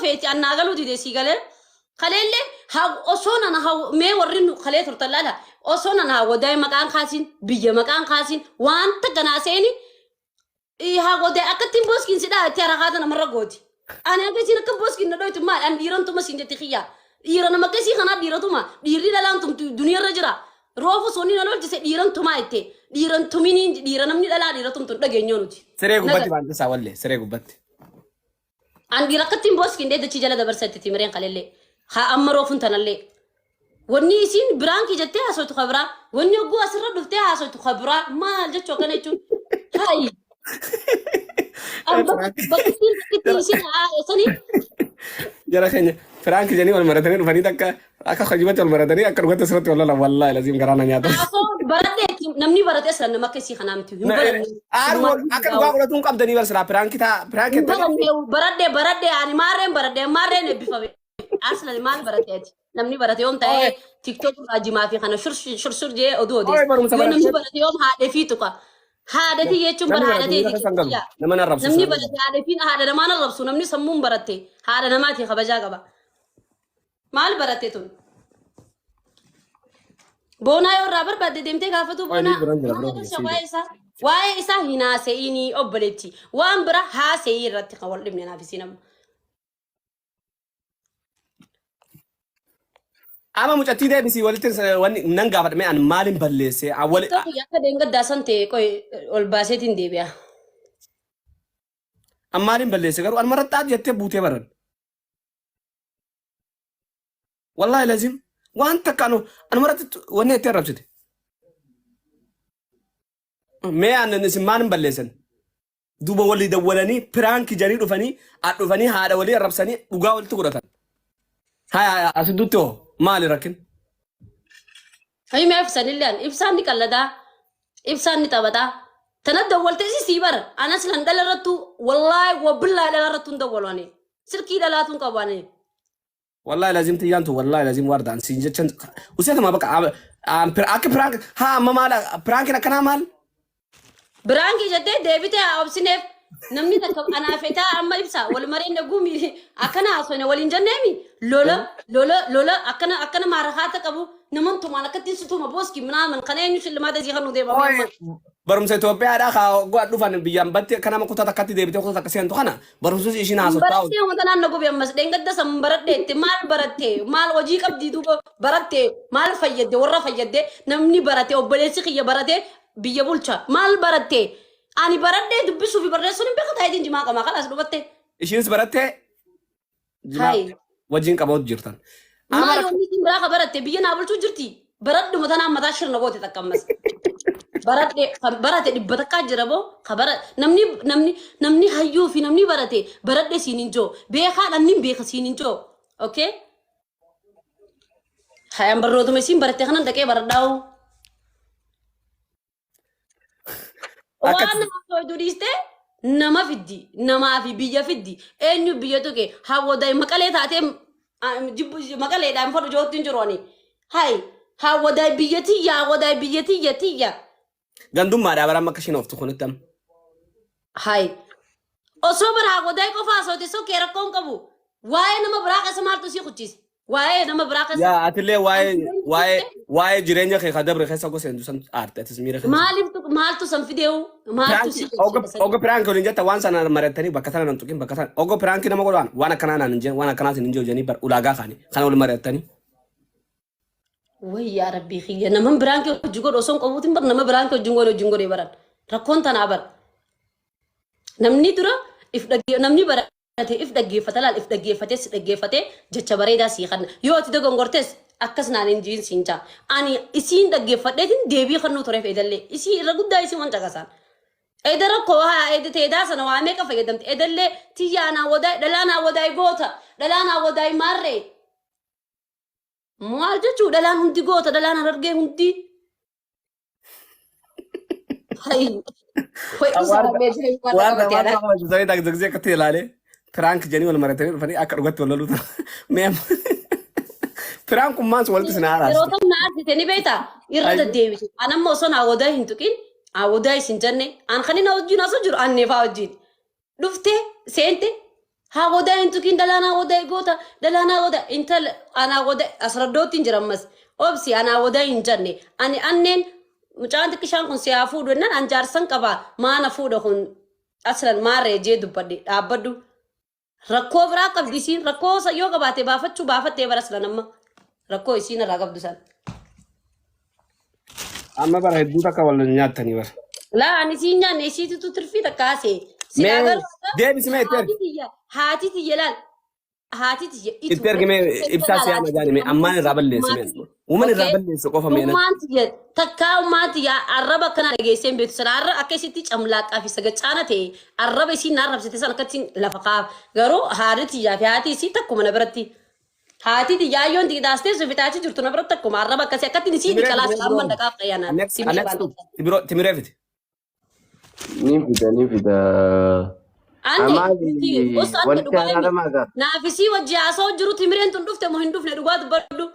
فيتي أنا قالوا دي سيقالر خليلي ها أصون أنا ها ما ورينو خليه ترتلا لا أصون أنا وداي مكان خاسين بيجي مكان خاسين وأنت كناسيني إيه ها وداي أكتم بوس كين سيدا ترى هذا أنا مرة قودي أنا أكتم نكب بوس كين ندوي تما أنا ديران توما سين تخيا ديران ما كسي خنا ديران توما ديري لا أنتم دنيا رجرا روفو سوني نلول جس ديران توما إتى ديران توميني ديران أمني لا ديران توم تدعي نيونوتي سريع قبتي بعد سوالي سريع قبتي أنا ديران كتم بوس كين ده تيجي جلا دبر ستة تمرين خليلي ها أما روفن تنالي وني سين برانكي جتة هسوي تخبرة وني أقوى أسرع دفتة هسوي تخبرة ما جت شو كنا يشون هاي بكتير كتير سين سني جرا خيني فرانك جاني والمرتين فريدك أكا خجبت والمرتين أكا رغت سرت والله لازم قرانا نياتا برادة نمني برادة أسرع نما كسي خنامتي أكا رغت تون كم دني برسرا فرانك تا فرانك برادة يعني مارين بيفا أصلا المال برادة نمني برادة يوم تاي تيك توك أجي ما في خنا شر جي أدو دي نمني برادة يوم هذا في توكا هذا تي يجوم برادة تي نمني برادة هذا فين هذا نما نرب سو نمني سمون برادة هذا نما تي خبجا كبا مال برادة تون بونا يو رابر بدي دمتي كافتو بونا واي إسا هنا سيني أبلتي وأمبرا ها سيرت قول ابن نافسينم أما مجتدي ده بس ولتن وني ننقى بعد ما أنا مالين بلسه أول تو يا كدينغ داسن تي كوي والباسيتين دي بيا أما مالين بلسه كرو أنا مرات تاد يتى بوتي برد والله لازم وأنت كانوا أنا مرات وني يتى ربشتي ما أنا نسمعن بلسن دوبا ولي دولاني برانك جريد أفني هذا ولي ربسني وقاول تقولتان هاي أسدوتو مالي ركن هاي ما إفسان اللي إفسان دي كلا إفسان نتابتا تندول تيجي سيبر أنا سلند لرتو والله وبالله لرتو ندولاني سركي لاتون كواني والله لازم تيانتو والله لازم وردان سينجتشن وسيت ما بقى برانك ها ما مالا برانك كنا مال برانكي جدي ديفيد أوبسينيف نمني تكب أنا فتا أما إبسا والمرين نقومي أكنا أصلا ولينجنامي لولا أكنا معركاتك أبو نمن توما نكتين ستوما بوسكي من قناة نشل ما تزي خنو ديما برم سيتوبيا هذا خا قاد دفن بيام بتي كنا ما كنت تكتي ديبتي كنت تكسين تو خنا برم سوسي إيش ناسو تاو برتي هم تنا نقول بيام بس دينغ ده سمبرت ده مال برتي مال وجيك أبدي دو برتي مال فيد ورا فيد نمني برتي أو بلسي خي برتي بيجابولشا مال برتي أنا برتي دبسو في برتي سوني بيخد هاي دين جماعة ما خلاص برتي إيشينس برتي هاي وجين كابوت جرتان ما يومي كم برا برتي بيجي نابل شو جرتي برد مثلا ما تاشر نقول تتكمس برتي بتكاد جربو خبر نمني هيو في نمني برتي سينينجو بيخا نمني بيخ سينينجو أوكي هاي أم برودو مسين برتي خنا دكيا برداو وانا ما دوريسته نما فيدي نما في بيجا فيدي إنه بيجا توكي هاو داي مكالة تاتي جيب مكالة دايم فرد جوتين جروني هاي هاو داي بيجتي يا gandum ma da bara makashin of tukhun tam هاي أصبر هاو داي كفاس أو تسوق كيركون كبو واي نما براك اسمار تسي خديس واي نما براك يا أتلي واي جيرانيا خي خدبر خي ساقو سندو سن أرت تسميره مال تو سم فيديو مال تو سي اوغو برانك نينجا توان سنا مرتني بكثر ننتوكين بكثر اوغو برانك نما قولان وانا كنا ننجا وانا كنا ننجو جاني بر اولاغا خاني خنا ول مرتني وي يا ربي خي نما برانك جوغو دوسون قوتين بر نما برانك جونغو دي بران ركون تنا بر نمني درا if namni barate if daggeefata if daggeefates daggeefate jecha bareeda si kan yoo ati dogongortes akkas naanin jiin sincha ani isin daggeefadheetin deebii kannu tore feedalle isi irra guddaa isi wan cagasan edara ko ha edite daasana waa meeqa fayyadamte edalle tiyaana waday goota dhalana waday marre maal jechu dhalaan hundi goota dhalaan argee hundi hay زي داك زي كتير عليه فرانك جاني ولا مرتين فني أكر وقت ولا لوتا ميم فرانك مانس ولا تسنا على روتم ناس تاني بيتا يرد الديوي أنا ما وصلنا عوداي هنتوكين عوداي سنجرني أنا خلينا وجينا سجر أنا نفا وجين لفته سنتي ها غدا انتو كين دلانا غدا يقوتا دلانا غدا انت انا غدا اسردوت انجرمس اوبسي انا غدا انجني انين مجاند كشان كون سيافود ونن انجارسن قبا ما نفود هون اصلا ما رجي دبدي ابدو ركو برا قبديسين ركو سيو قباتي بافتشو بافتي برسلا نما ركو يسين راغب دسان amma bara hedduu takka wal nyaatanii bara. لا أنا سينجا نسيت تطرفي تكاسي mee deebisi mee هاتي تيجي هاتي تيجي itti ergime ibsaa siyaa majaani mee ammaan irraa balleessi mee uuman irraa balleessi qofa mee ومان تيجي تكاو ما تيجي الربا كنا رجيسين بيت سر الرب أكيد تيجي عملاق في سجتشانا تي الرب يصير نعرف ستة كتين لفقاف غرو هاري تيجي في هاتي سي تكو من برتي هاتي تيجي يون تيجي داستي سوفيتاتي جرتنا برتك كم الربا كسي كتين سي دي كلاس أمم دكاف قيانا timiree Nifida. أني بس أنت Wanti دبي haadha maagaa نافسي وجه أسود جرو تمرين تندفت مهندف ندوات برضو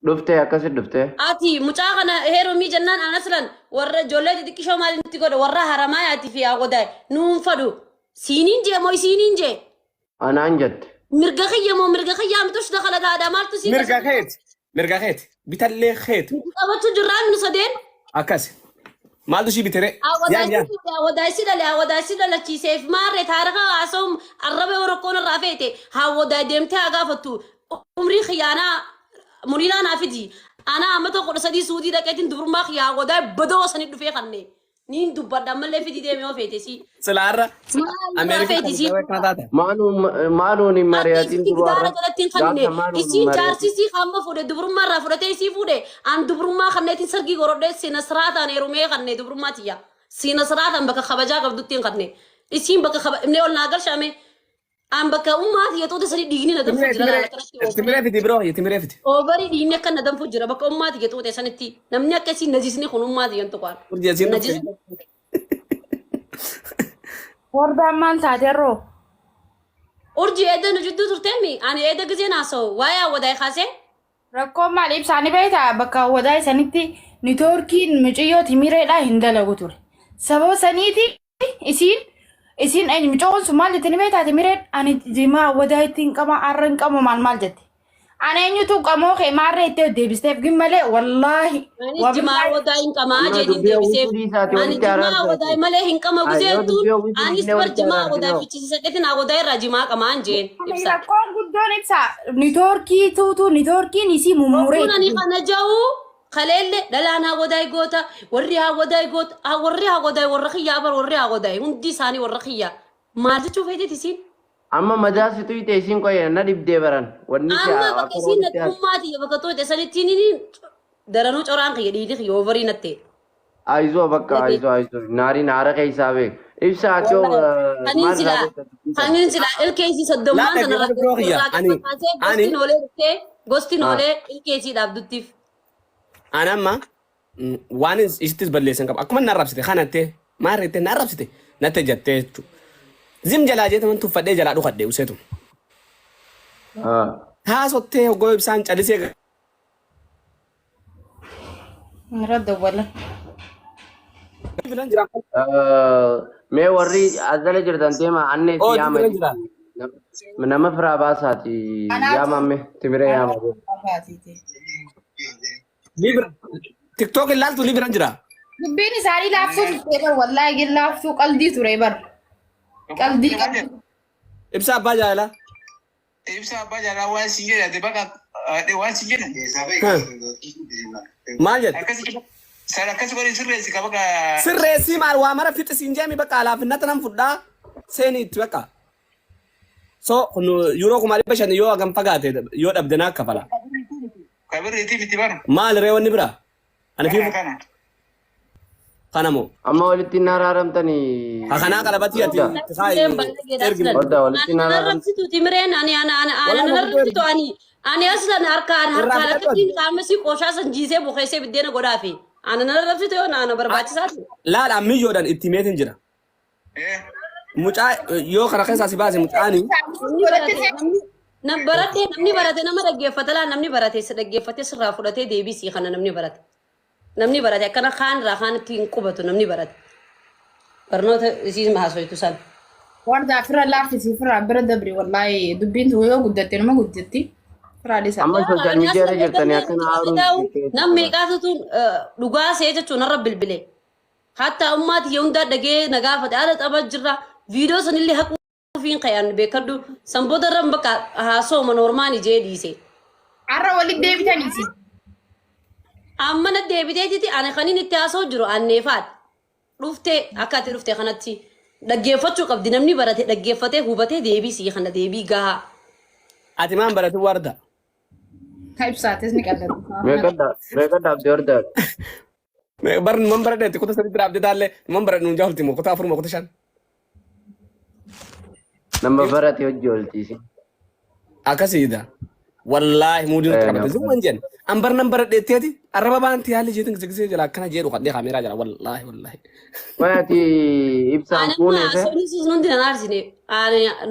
dhuftee akkasi dhuftee. آتي متاعنا هيرو مي جنان أنا أصلا ورا جولة دي كيشو مال انتي كده ورا هرماي آتي في أغدا نوم فدو سينين جي موي سينين جي Anaan jette. مرقخية مو مرقخية متوش دخل هذا مالتو سينين mirga keeti bitallee keeti أبتو جران نصدين akkas maaltu shii bitere yaan yaan أغدا سيدا لكي سيف ماري تاريخا عصوم الربع ورقون الرافيتي هاودا ديمتي أغافتو عمري خيانا مرينا نافدي أنا أمتو قرصدي سودي لكيتين دبرما خيا أغدا بدو سنة دفي خاني نين دبادة مالي فيدي ديمي وفيتي سي silaarra ameerika فيتي kana taate Maaluun hin mari'atiin Tigaara dubaarra. galattiin kan isiin jaarsisii hamma fuudhe dubrummaa irraa fudhatee isii fuudhe an dubrummaa kanneetiin sargii gorodhee siina siraataan heerumee kannee dubrummaa tiyya siina siraataan bakka kabajaa qabduttiin kannee isiin bakka kabajaa ol naa galchaame an bakka ummaa tiyya tuute sanii dhiigni na danfu jira timiree fiti biroo timiree fiti oobarii dhiigni akka na danfu jira bakka ummaa tiyya tuute sanitti namni akkasii najisni kun ummaa tiyyan tuqaan urjeesiin najisni Wardaan maal taateerroo? urjii eedda nu jidduu turteemi ani eedda gizee naasoo waa'ee wadaay kaasee Rakkoon maal ibsaanii beektaa bakka wadaa isanitti niitoorkiin mucayyoo timireedhaa hin dalagu ture. Sababa saniiti isiin mucayyoon sun maal jettanii beektaa timireen ani jimaa wadaa ittiin qama arra hin qabu maal jette. Ani eenyutu qamoo kee maarree itti deebisteef gin malee wallaahi. Anis jimaa wadaa hin qamaa jedhin deebiseef. Ani jimaa wadaa malee hin qama guzeetuun anis bar jimaa wadaa fichisiisa qeetin wadaa irraa jimaa qamaan jeen ibsa. Rakkoon guddoon ibsa niitoorkii tuutu niitoorkiin isii mummuree. Kun ani kana jahu kaleelle dhalaan haa wadaa goota warri haa wadaa goota warri haa wadaa warra kiyyaa bar warri haa wadaa hundi isaanii warra kiyyaa maal jechuuf heetet isiin. Amma majaasitu ite isiin qoyee na dhibdee baran. Wanni Amma bakka isiin natummaati bakka toote sanittiin daranuu coraan kiyya dhiiti kiyya overii nattee. Aizoo bakka aizoo naariin haara keessaa beek. Ibsa akyoo Kanin sila ilkeesii soddommaan sana gosti noolee ilkeesii dhaabduttiif. anamma waan isittis balleessan qaba akkuma narrabsite kanatte maarrette narrabsite natte jettee jechuudha. Zim jalaa jeeta man tuffadhee jalaa dhukadhee useetu. Haasottee hoggoo ibsaan callisee Radda wala. filan jira. Mee warri asdala jirtan deema annee si yaama. Nama firaa baasaati yaamame timiree yaamame. TikTok ilaaltu libiran jira. Dubbiin isaanii laafsuu turte bar wallaahi laafsuu qaldii ture bar. Qaldii. Ibsa abbaa jaalala. Ibsa abbaa jaalala waan si jedhate bakka waan si jedhate. Maal jedhe? Akkas godhi sirreessi ka bakka. Sirreessii maal waa mara fixi siin jeemi bakka alaafinnata nan fudhaa seeni itti bakka. So yeroo kuma dhibba shan yoo hagam fagaate yoo dhabde naa kafala. Kabirriitii miti bara. Maal reewwanni bira? Ani fi kanamo. Amma walitti hin araaramtanii. Kanaa qalabatti ati ergin. Odda walitti hin araaramtanii. Narrabsitu timireen ani narrabsitu ani aslan harkaan lakkatiin qaamasi qooshaa san jiisee bukeessee biddeena godhaafi. Ani narrabsitu yoo naana barbaachisaati. Laala ammiyyoodhaan itti meetin jira. Mucaa yoo kana keessaa si baase mucaani. Namni barate nama dhaggeeffata laa namni barate si dhaggeeffate sirraa fudhatee deebisii kana namni barate. Namni barate akkana kaan irraa kaan ittiin qubatu namni barate. Barnoota isiin haasoitu san. warda fira laaffisi fira bira dabri wallahi dubbiin tu yoo guddatte nama guddatti fira dhisa. Amma social media irra jirtanii akkana haaruu nam meeqaatu tun dhugaa see jechuun narra bilbile. Hatta ummaati yoo hundaa dhagee nagaafate haala xaba jirra viidiyoo sanillee haquu fiin qayyaan beekadhu sanboota irra bakka haasoo normaani jee dhiise. Arra walitti deebitaniisi. Amma na deebiteetiti ani kaniin itti haasoo jiru anneefaat dhuftee akka ati dhuftee kanatti dhaggeeffachuu qabdi namni barate dhaggeeffatee hubatee deebisii kana deebii gahaa. Ati maan baratu warda? Ka ibsaates ni qallatu. meeqadha abdii hordaa. Bar man baradheetti kuta sadiitti dhaabdee taallee man baradhu hin jaalti moo kuta afur moo kuta shan? Nama barate hojii ooltiisi. Akkasiidha. Wallaahi muudii nutti qabate zumman jenna. An bar nan baradheetteeti arraba baanti haalli jeetin gisee jala akkana jedhu kadhee kaameeraa jala wallaahi. Waati ibsaan fuunese. Sonis nuti nan aarsine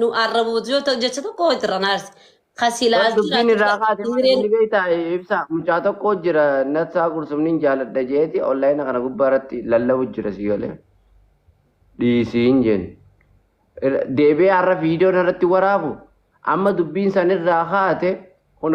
nu arrabooti yoo ta'u jecha tokko itti ran aarsi. Kasilaas Dubbiin irraa kaatee ni beektaa ibsa mucaa tokko jira natsaa gursumniin jaaladha jeeti onlaayina kana gubbaa irratti lallabu jira si galee. Dhiisiin jeen. Deebi'ee har'a viidiyoon irratti waraabu amma dubbiin san irraa kaate kun